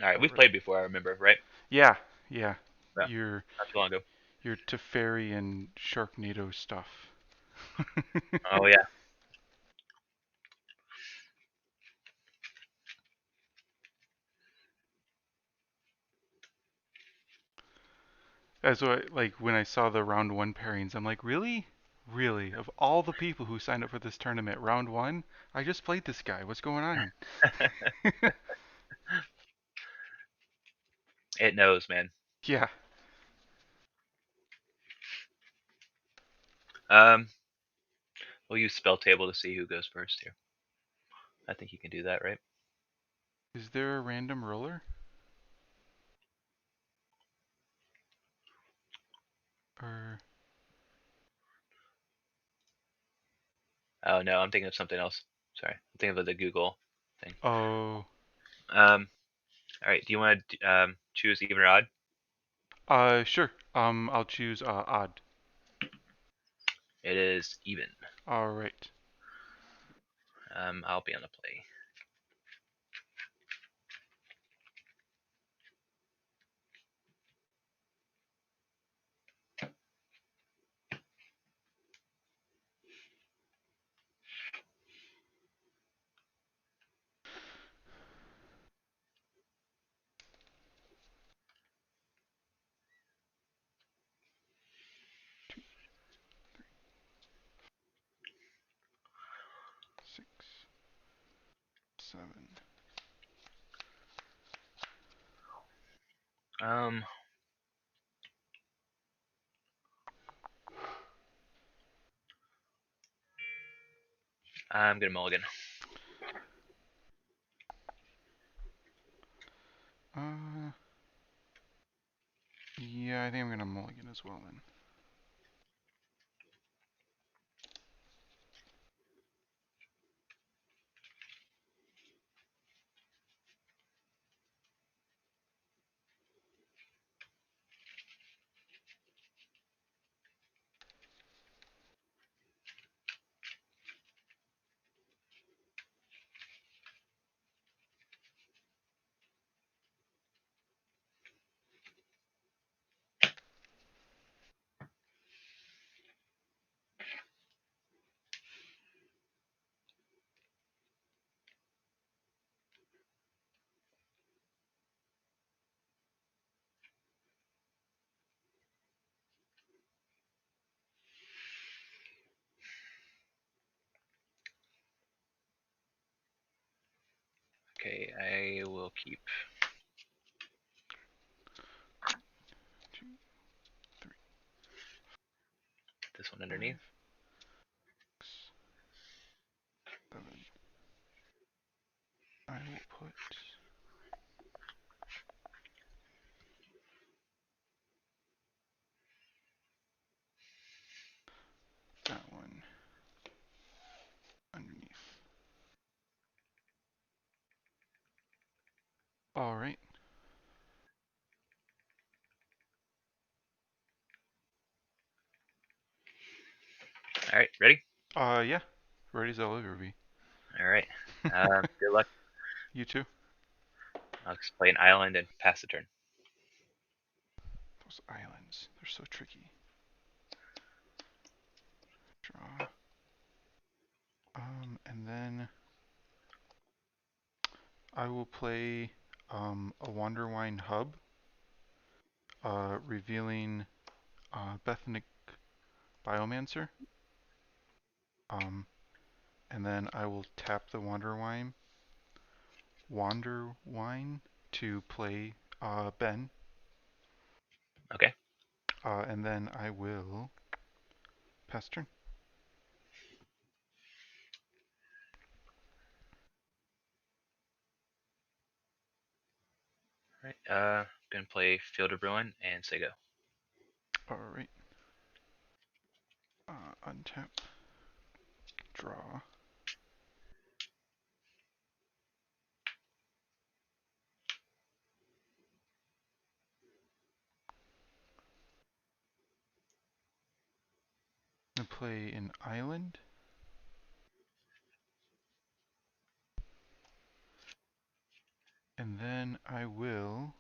All right, All we've right. played before. I remember, right? Yeah, yeah. Yeah, Your not too long ago. your Teferi and Sharknado stuff. Oh yeah. That's what like when I saw the round one pairings, I'm like, really? Really? Of all the people who signed up for this tournament, round one, I just played this guy. What's going on? It knows, man. Yeah. Um, we'll use SpellTable to see who goes first here. I think you can do that, right? Is there a random roller? Or Oh no, I'm thinking of something else. Sorry, I'm thinking of the Google thing. oh, Um, all right. Do you want to choose even or odd? sure. I'll choose odd. It is even. All right. I'll be on the play. Two, 6, 7. Um, I'm gonna mulligan. Uh, yeah, I think I'm gonna mulligan as well then. Okay, I will keep 2, 3, this one 5, underneath. 6, 7. I will put that one underneath. All right. All right, ready? Yeah. Ready as I'll ever be. All right. Good luck. You too. I'll just play an island and pass the turn. Those islands, they're so tricky. Draw. And then I will play a Wanderwine Hub, revealing Bethanic Biomancer. Um, and then I will tap the Wanderwine to play Ben. Okay. And then I will pass turn. All right. Gonna play Field of Ruin and say go. Alright. Untap. Draw. And play an island. And then I will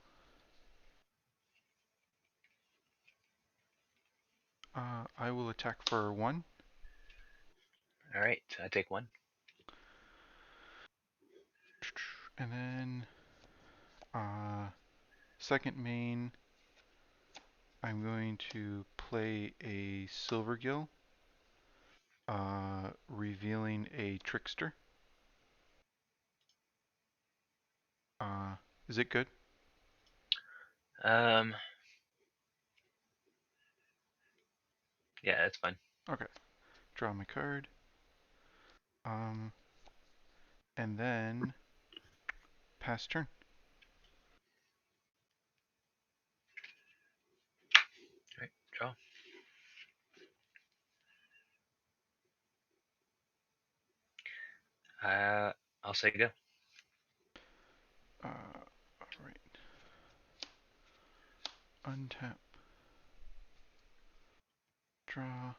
attack for 1. All right, I take 1. And then second main, I'm going to play a Silvergill, revealing a Trickster. Uh, is it good? Um, yeah, that's fine. Okay. Draw my card. Um, and then pass turn. All right, draw. I'll say go. All right. Untap. Draw.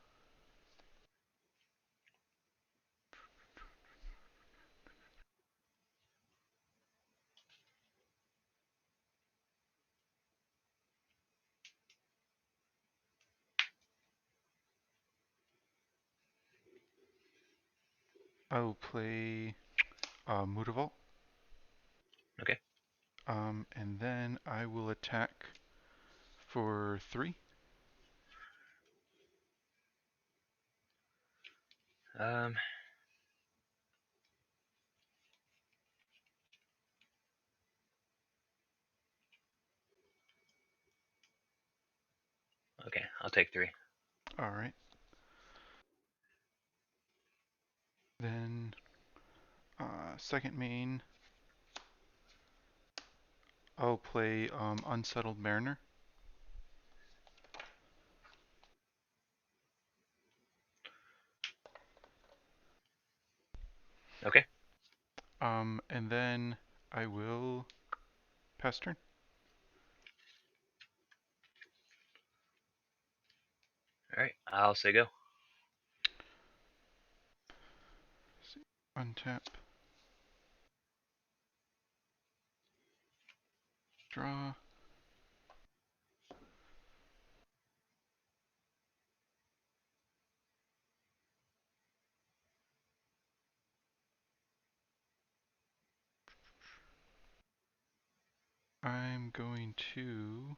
I will play Multavault. Okay. And then I will attack for 3. Um, okay, I'll take 3. All right. Then second main, I'll play Unsettled Mariner. Okay. And then I will pass turn. All right, I'll say go. Untap. Draw. I'm going to...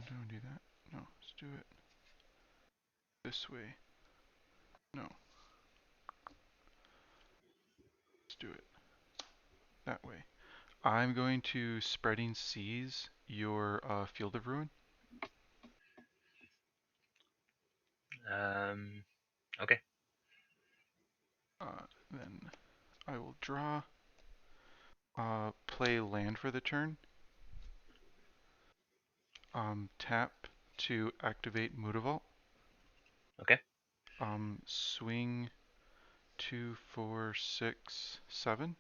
don't do that. No, let's do it this way. No, let's do it that way. I'm going to Spreading Seas your Field of Ruin. Okay. Then I will draw. Play land for the turn. Tap to activate Multavault. Okay. Swing 2, 4, 6, 7.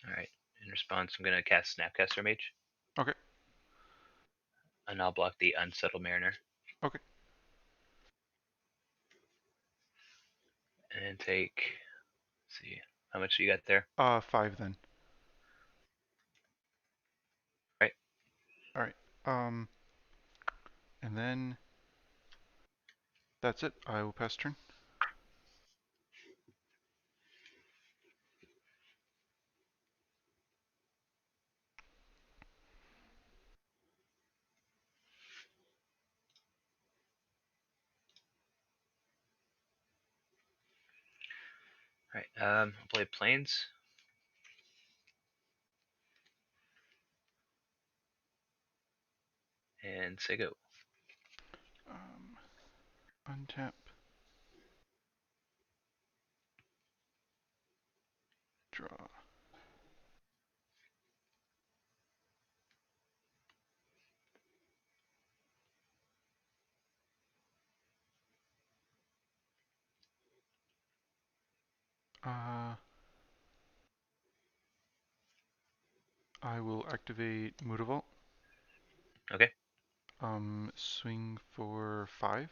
All right. In response, I'm gonna cast Snapcaster Mage, Okay, and I'll block the Unsettled Mariner, okay. and take. Let's see, how much you got there? 5 then. All right. All right. And then that's it. I will pass turn. All right. I'll play Plains and say go. Untap. Draw. I will activate Multavault. Okay. Swing for 5. All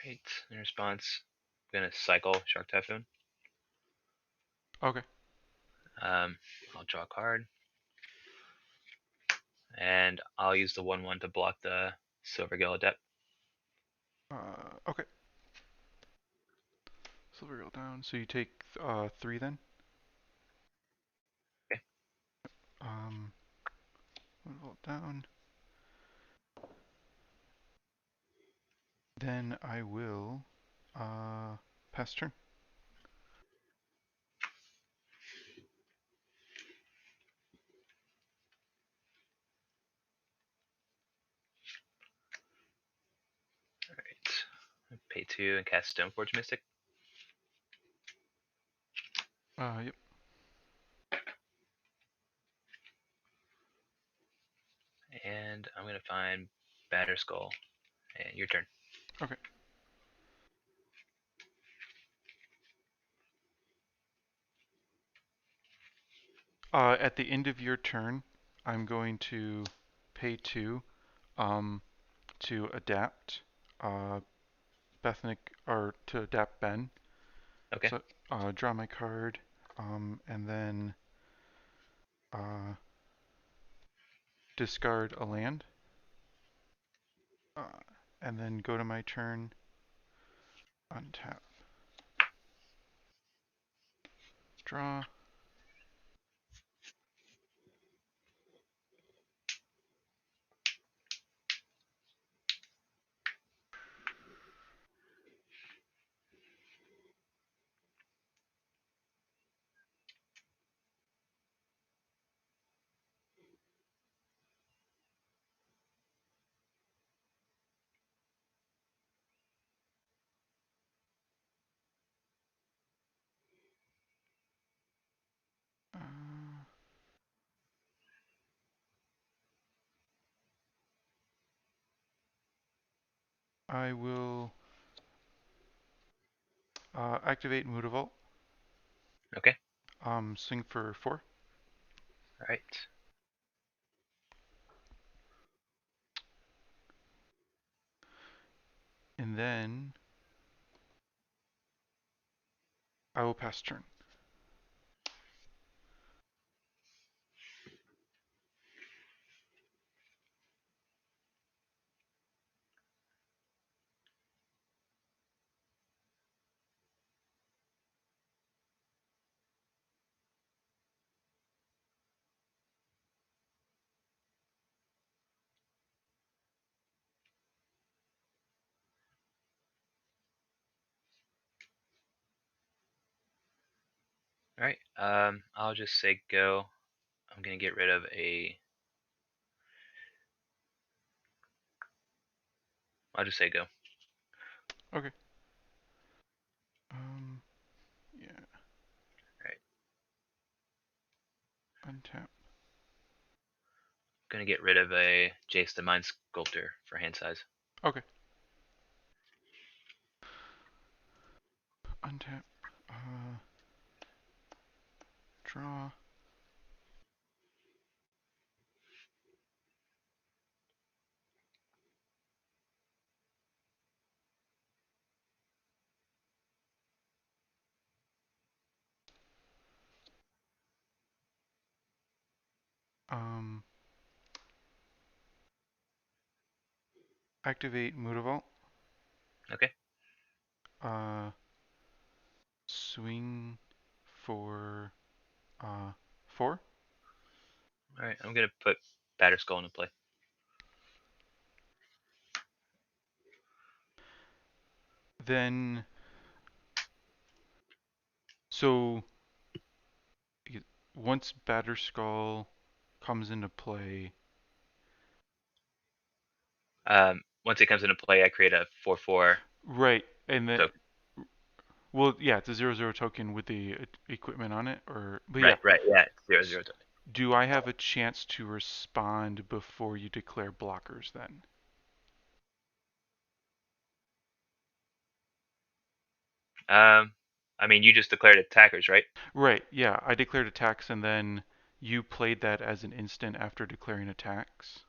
right. In response, gonna cycle Shark Typhoon. Okay. I'll draw a card, and I'll use the 1/1 to block the Silvergill Adept. Okay. Silver Girl down. So you take 3 then. Okay. Um, Multavault down. Then I will pass turn. All right. Pay 2 and cast Stoneforge Mystic. Yep. And I'm gonna find Batterskull. And your turn. Okay. At the end of your turn, I'm going to pay 2 um, to adapt Bethnic, or to adapt Ben. Okay. So draw my card, and then uh, discard a land, uh, and then go to my turn, untap, draw. Uh, I will activate Multavault, Okay. swing for 4, All right. and then I will pass turn. All right. I'll just say go. I'm gonna get rid of a. I'll just say go. Okay. Yeah, All right. untap. Gonna get rid of a Jace the Mind Sculptor for hand size. Okay. Untap. Uh, draw. Um, activate Multavault. Okay. Uh, swing for 4. All right. I'm gonna put Batterskull into play. Then, so once Batterskull comes into play, Once it comes into play, I create a 4/4 right, and then, token. well, yeah, it's a 0/0 token with the equipment on it, or, but yeah. Right. Right. Yeah. 0/0 S- token. Do I have a chance to respond before you declare blockers then? Um, I mean, you just declared attackers, right? Right, yeah, I declared attacks and then you played that as an instant after declaring attacks.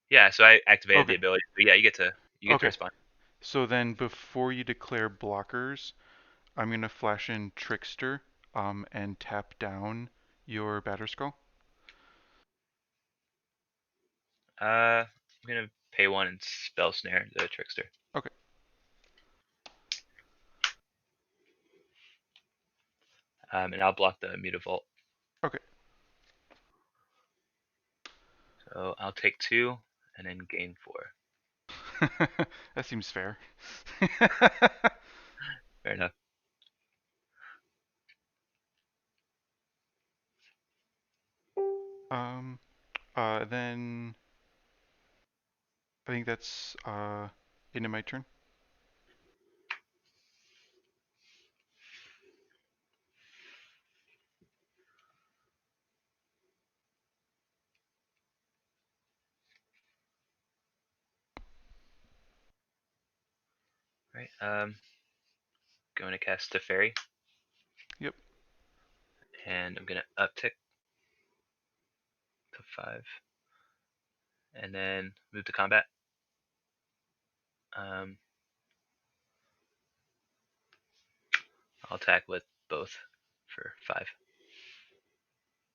Yeah. So I activated the Okay, ability. But yeah, you get to okay. respond. So then before you declare blockers, I'm gonna flash in Trickster, and tap down your Batterskull. I'm gonna pay one and spell snare the trickster. Okay. And I'll block the Multavault. Okay. So I'll take 2 and then gain 4. That seems fair. Fair enough. um, then I think that's into my turn. Right. Going to cast a fairy, Yep. and I'm gonna uptick to 5, and then move to combat. Um, I'll attack with both for 5.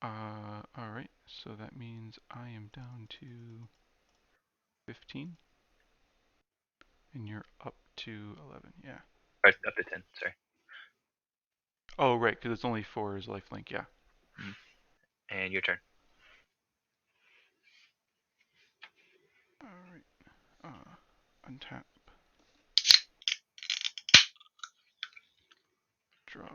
All right. So that means I am down to 15, and you're up to 11. Yeah. Or up to 10. Sorry. Oh, right, because it's only 4 is lifelink. Yeah. Mm. And your turn. All right. Untap. Draw.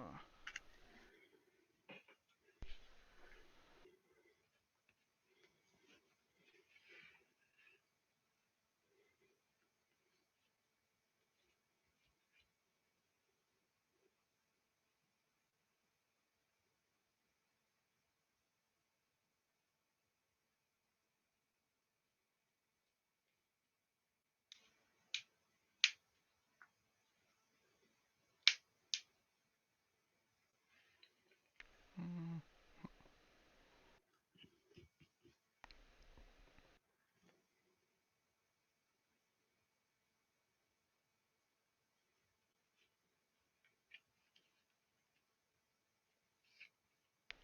Mm,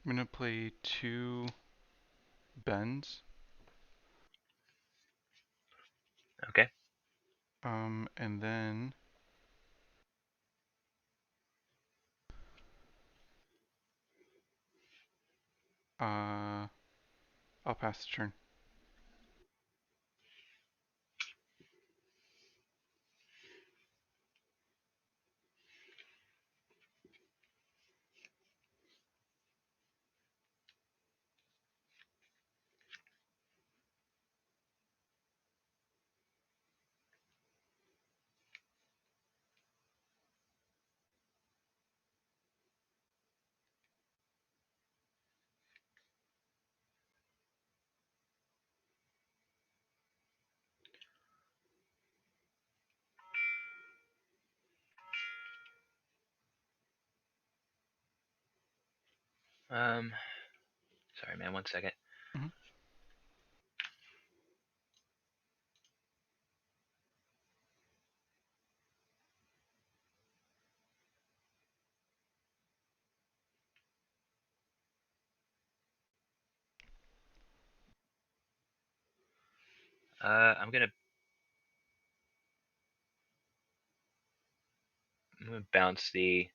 I'm gonna play 2 bends. Okay. And then uh, I'll pass the turn. Um, Sorry, man. 1 second. Hmm. I'm gonna bounce the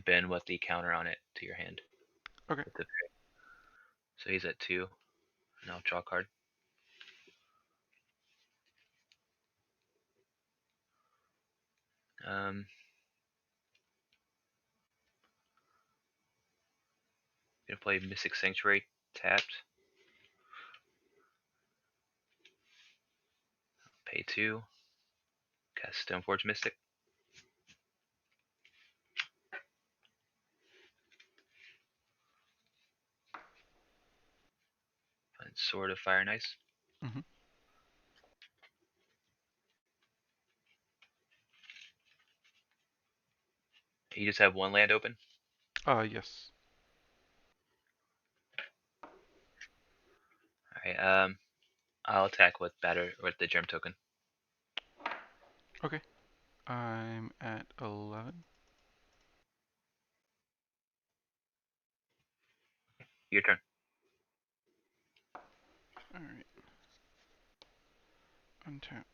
bin with the counter on it to your hand. Okay. With the, so he's at 2, and I'll draw a card. Um, gonna play Mystic Sanctuary tapped. Pay 2. Cast Stoneforge Mystic. Find Sword of Fire and Ice. Hmm. You just have 1 land open. Yes. Alright. I'll attack with the Germ token. Okay. I'm at 11. Your turn. Alright. Untap.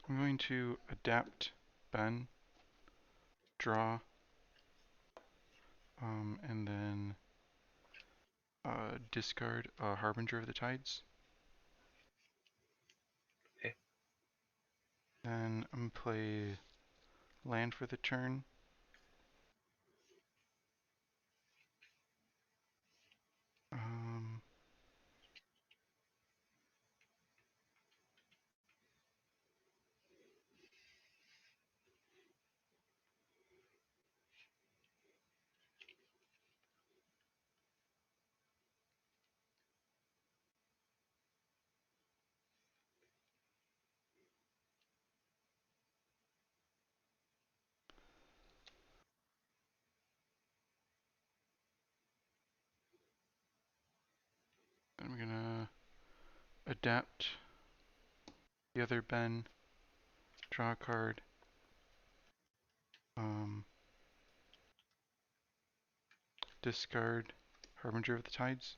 I'm going to adapt Ben, draw, and then discard Harbinger of the Tides. Okay. Then I'm going to play land for the turn. Um, I'm going to adapt the other Ben, draw a card, um, discard Harbinger of the Tides.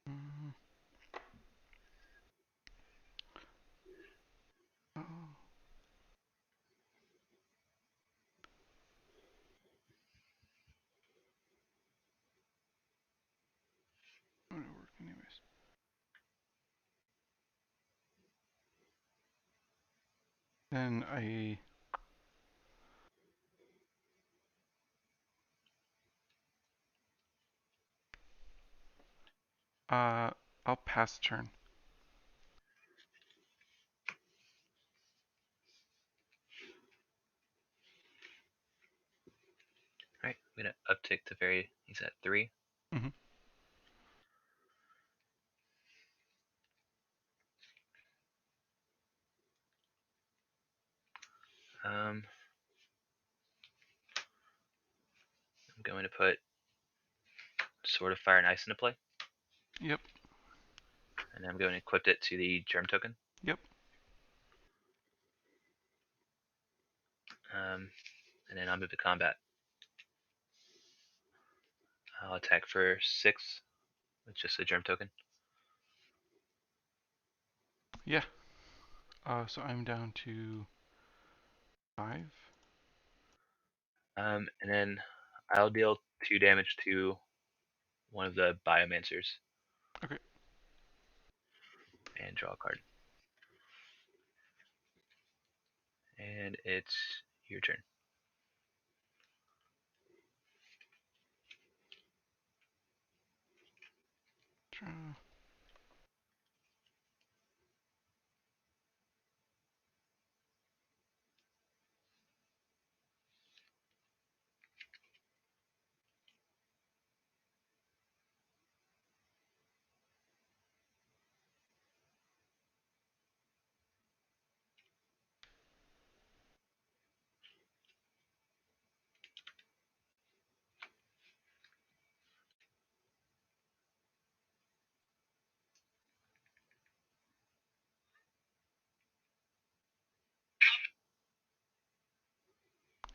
Mm, oh, oh, it'll work anyways. Then I'll pass turn. Alright, I'm gonna uptick to very. He's at 3. Mm-hmm. I'm going to put Sword of Fire and Ice into play. Yep. And I'm going to equip it to the Germ token. Yep. And then I'll move to combat. I'll attack for 6 with just a Germ token. Yeah. So I'm down to 5. And then I'll deal 2 damage to one of the Biomancers. Okay. And draw a card. And it's your turn. Draw.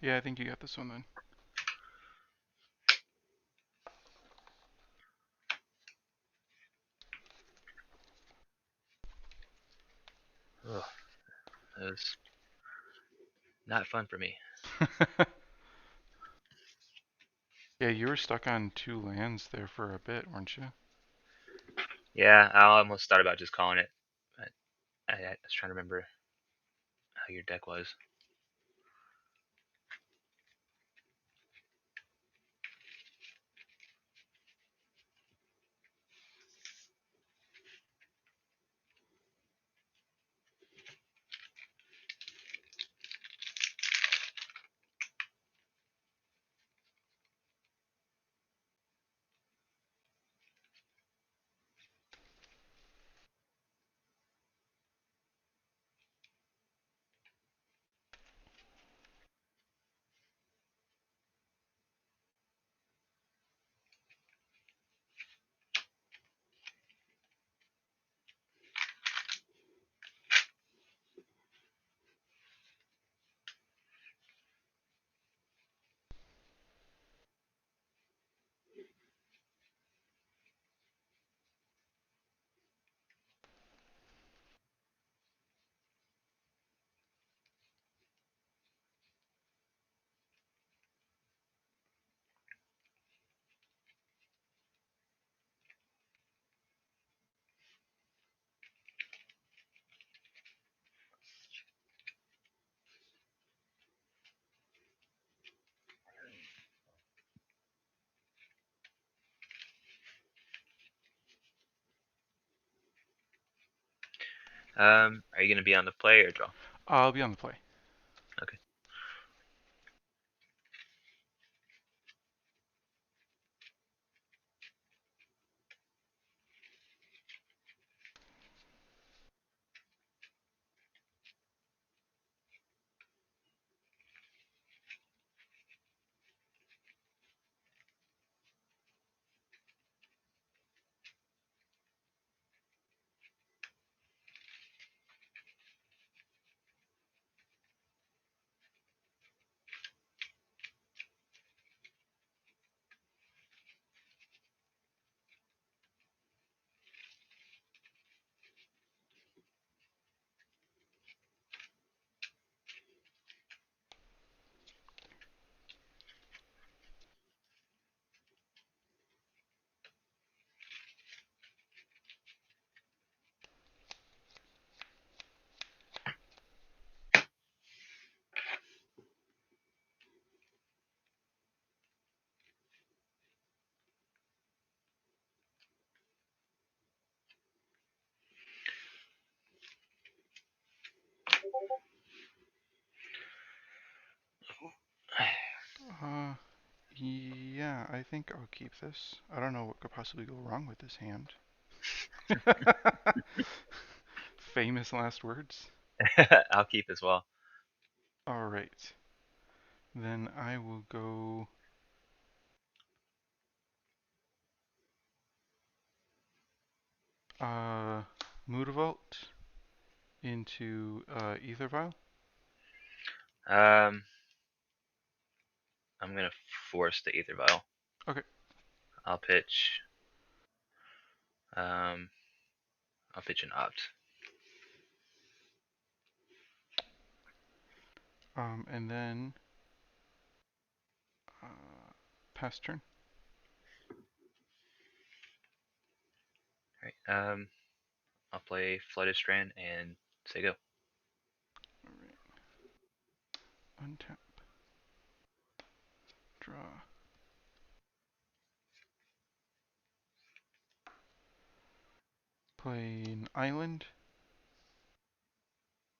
Yeah, I think you got this one then. Ugh, that was not fun for me. Yeah, you were stuck on 2 lands there for a bit, weren't you? Yeah, I almost thought about just calling it, but I was trying to remember how your deck was. Are you gonna be on the play or draw? I'll be on the play. Okay. Uh, yeah, I think I'll keep this. I don't know what could possibly go wrong with this hand. Famous last words. I'll keep as well. All right. Then I will go uh Multavault into Aether Vial. Um, I'm gonna force the Aether Vial. Okay. I'll pitch. Um, I'll pitch an opt. And then pass turn. Right. I'll play Flooded Strand and say go. All right. Untap. Draw. Play an island.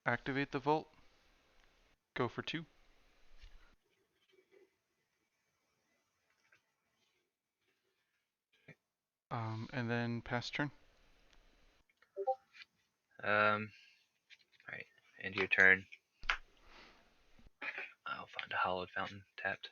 Activate the vault. Go for 2. And then pass turn. All right. End your turn. I'll find a Hallowed Fountain tapped.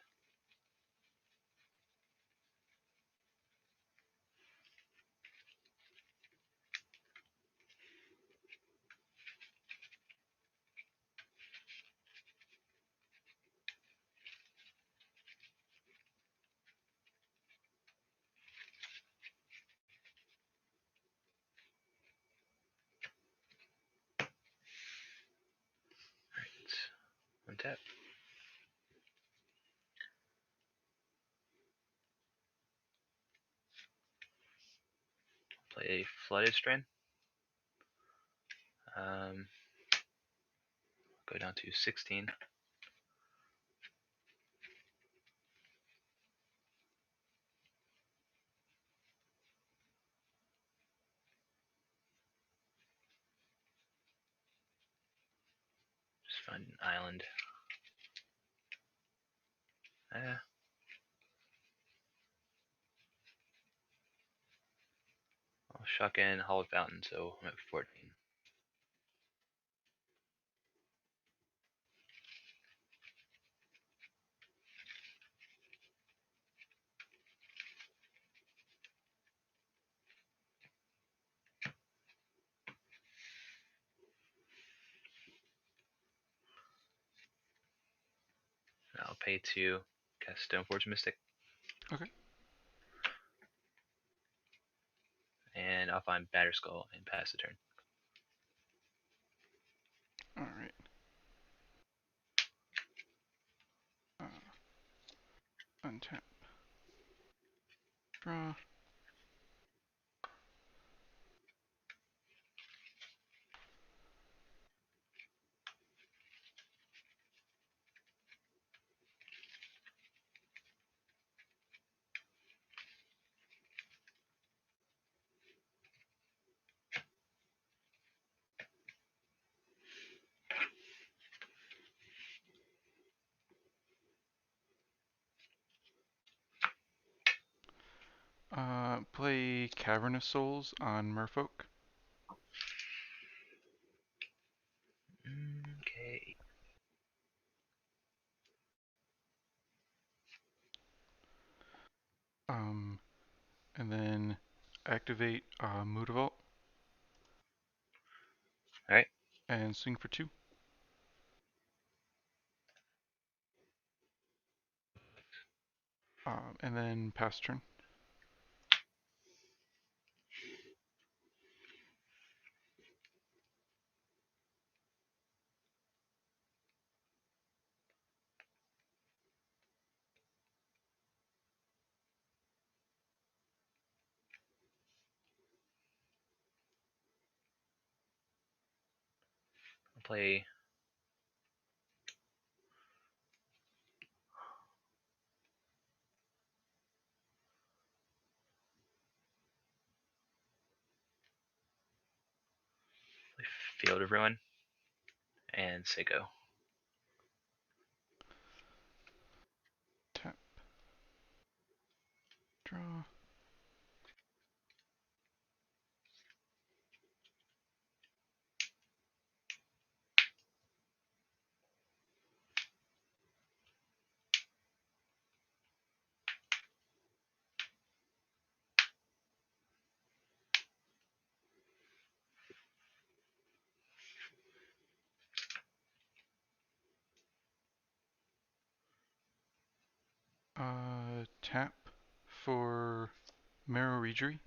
Untap. Play a Flooded Strand. Go down to 16. Just find an island. I'll shock in Hollowed Fountain, so I'm at 14. I'll pay 2, cast Stoneforge Mystic. Okay. And I'll find Batterskull and pass the turn. Alright. Untap. Draw. Play Cavern of Souls on Merfolk. Okay. And then activate Multavault. Alright. And swing for 2. And then pass turn. I'll play Field of Ruin and Seiko. Tap. Draw. Tap for Marrow Regery.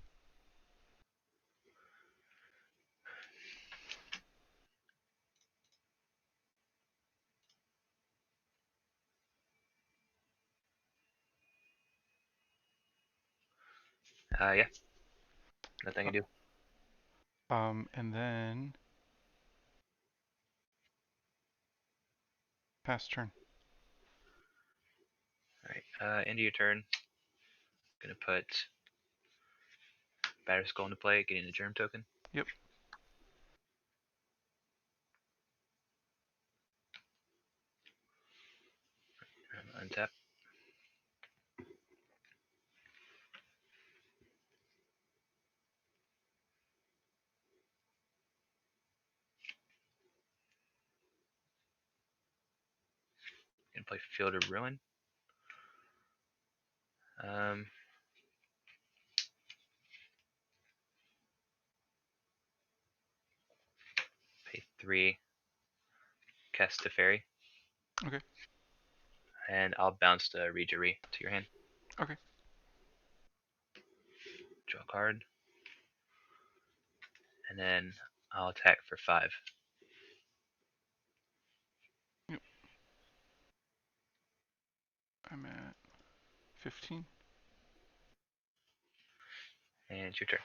Yeah. Nothing I can do. And then pass turn. Alright. End of your turn. Gonna put Batterskull into play, getting a Germ token. Yep. Untap. Gonna play Field of Ruin. Pay 3, cast Teferi. Okay. And I'll bounce the Regery to your hand. Okay. Draw a card. And then I'll attack for 5. Yep. I'm at 15. And it's your turn.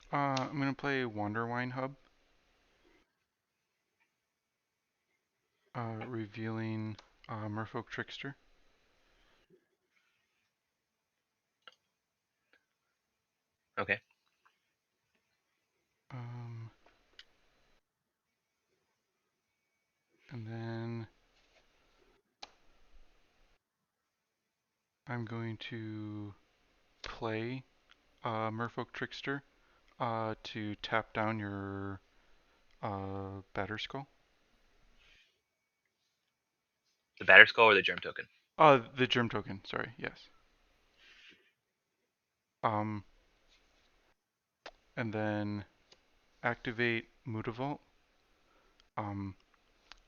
I'm gonna play Wanderwine Hub, revealing Merfolk Trickster. Okay. Um, and then I'm going to play Merfolk Trickster to tap down your Batterskull. The Batterskull or the Germ token? The Germ token. Sorry. Yes. Um, and then activate Multavault. Um,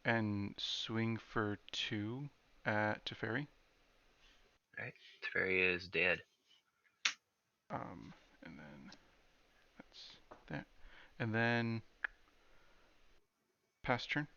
and swing for 2 at Teferi. Alright. Teferi is dead. And then that's that. And then pass turn.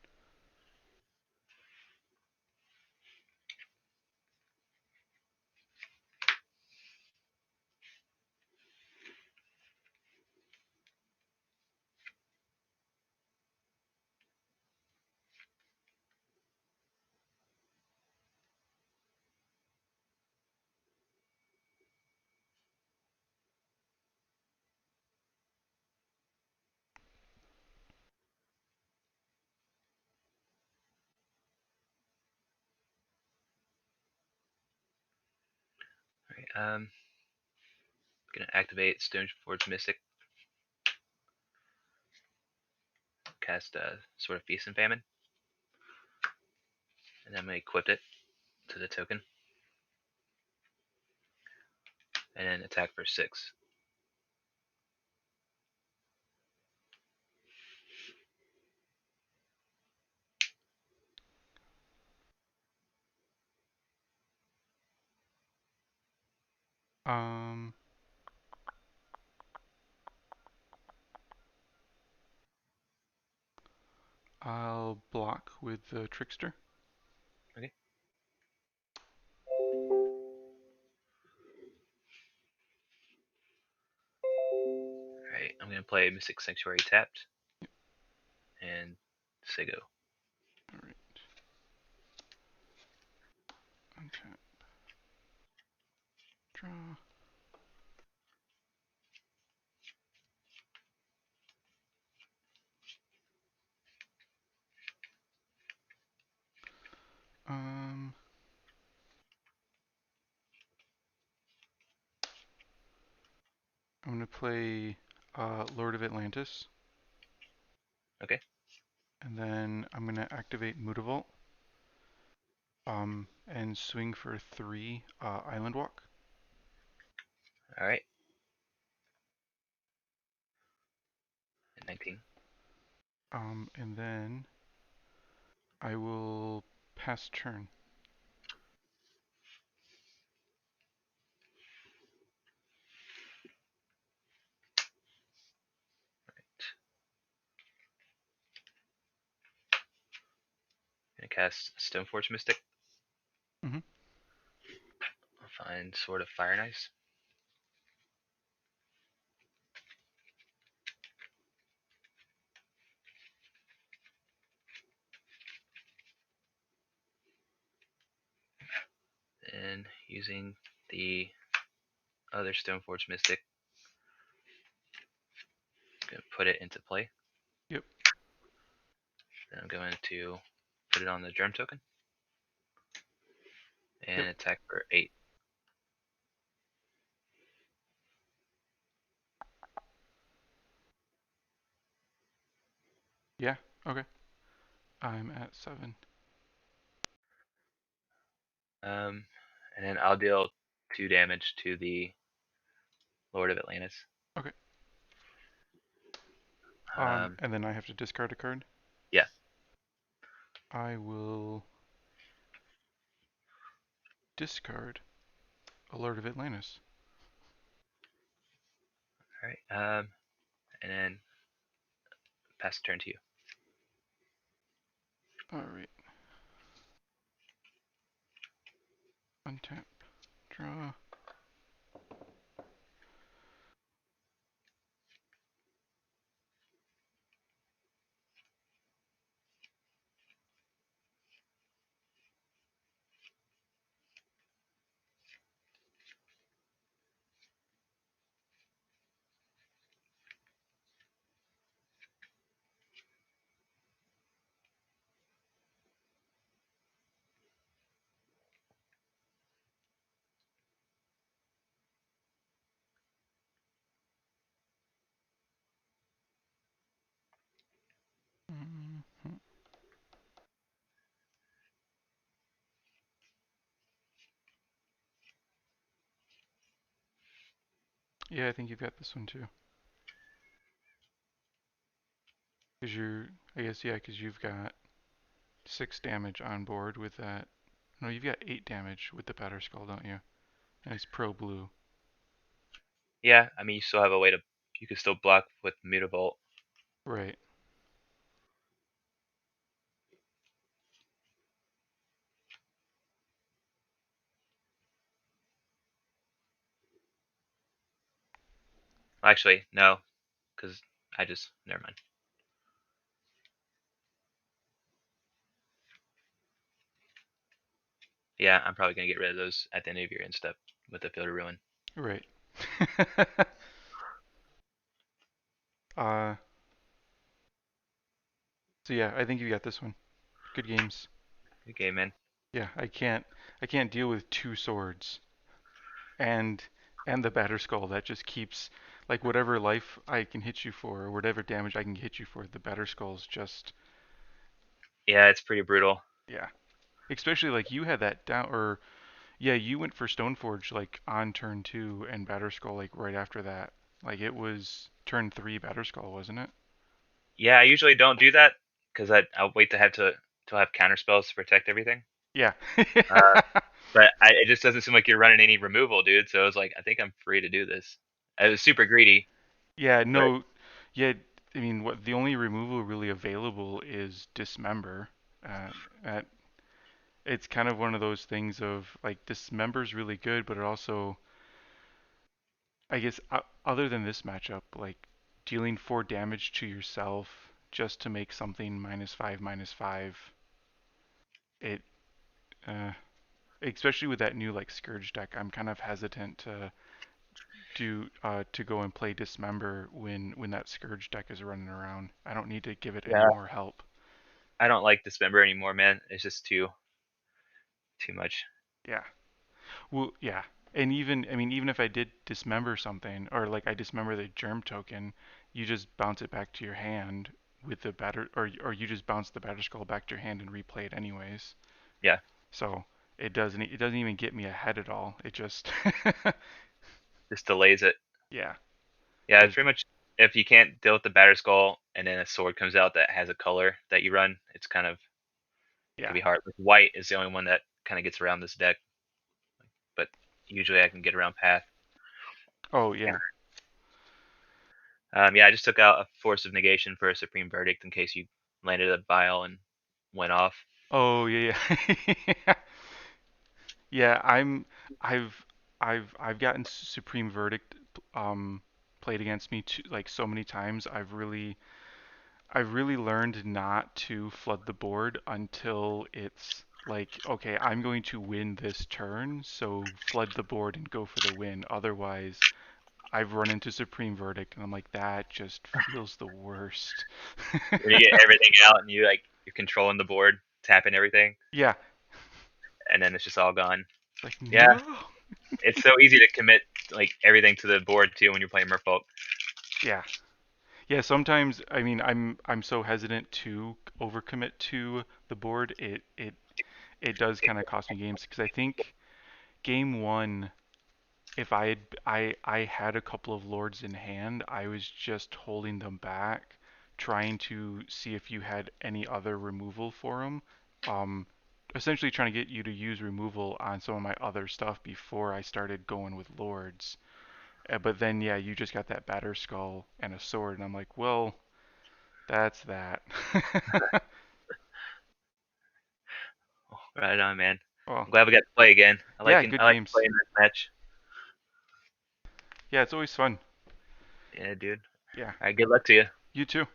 Alright. Gonna activate Stoneforge Mystic. Cast Sword of Feast and Famine. And I'm gonna equip it to the token. And then attack for 6. Um, I'll block with the Trickster. Okay. Alright, I'm gonna play Mystic Sanctuary tapped. And say go. Alright. Untap. Draw. Um, I'm gonna play Lord of Atlantis. Okay. And then I'm gonna activate Multavault. And swing for 3 Island Walk. Alright. 19. And then I will pass turn. Gonna cast Stoneforge Mystic. Mm-hmm. I'll find Sword of Fire and Ice. then using the other Stoneforge Mystic, I'm going to put it into play. Yep. Then I'm going to put it on the Germ token and Yep. attack for 8. Yeah. Okay. I'm at 7. And then I'll deal 2 damage to the Lord of Atlantis. Okay. Um, And then I have to discard a card. yeah. I will discard a Lord of Atlantis. All right. And then pass the turn to you. All right. Untap. Draw. Mhm. Yeah, I think you've got this one too. Because you're, I guess, yeah, because you've got 6 damage on board with that. No, you've got 8 damage with the Batterskull, don't you? And it's pro blue. Yeah, I mean, you still have a way to. You can still block with Multavault. Right. Actually, no, because I just. Never mind. Yeah, I'm probably going to get rid of those at the end of your end step with the Field of Ruin. Right. uh, so yeah, I think you got this one. Good games. Good game, man. Yeah, I can't deal with 2 swords and the Batterskull that just keeps like whatever life I can hit you for or whatever damage I can hit you for, the Batterskull's just Yeah, it's pretty brutal. yeah. Especially like you had that down or yeah, you went for Stoneforge like on turn 2 and Batterskull like right after that. Like it was turn 3 Batterskull, wasn't it? Yeah, I usually don't do that because I'll wait to have to have counter spells to protect everything. Yeah. Uh, but it just doesn't seem like you're running any removal, dude. So I was like, I think I'm free to do this. I was super greedy, Yeah, but no. Yeah, I mean what the only removal really available is Dismember. Uh, at it's kind of one of those things of like Dismember's really good, but it also I guess other than this matchup, like dealing 4 damage to yourself just to make something -5/-5, it uh especially with that new like Scourge deck, I'm kind of hesitant to to go and play Dismember when that Scourge deck is running around. I don't need to give it any yeah, more help. I don't like Dismember anymore, man. It's just too much. Yeah. Well, yeah. And even I mean even if I did dismember something or like I dismember the germ token, you just bounce it back to your hand with the batter or you just bounce the Batterskull back to your hand and replay it anyways. Yeah, So it doesn't even get me ahead at all. It just just delays it. yeah. Yeah, it's Cause pretty much if you can't deal with the Batterskull and then a sword comes out that has a color that you run, it's kind of it can yeah. be hard. Like white is the only one that kind of gets around this deck, but usually I can get around Path. Oh Yeah. yeah. Yeah, I just took out a Force of Negation for a Supreme Verdict in case you landed a vial and went off. Oh yeah yeah. Yeah, I've gotten Supreme Verdict um played against me like so many times. I've really learned not to flood the board until it's like, okay, I'm going to win this turn, so flood the board and go for the win. Otherwise, I've run into Supreme Verdict, and I'm like, that just feels the worst. When you get everything out and you're controlling the board, tapping everything, Yeah, and then it's just all gone. it's like, Yeah, no. it's so easy to commit like everything to the board too when you're playing Merfolk. Yeah. Yeah, sometimes I mean I'm so hesitant to overcommit to the board. It does kind of cost me games because I think game 1 if I had a couple of lords in hand, I was just holding them back, trying to see if you had any other removal for them. Um, essentially trying to get you to use removal on some of my other stuff before I started going with lords. But then yeah, you just got that Batterskull and a sword, and I'm like, well, that's that. Oh, right on, man. Well, I'm glad we got to play again. yeah, good I like games. playing this match. Yeah, it's always fun. Yeah, dude. Yeah, All right, good luck to you. you too.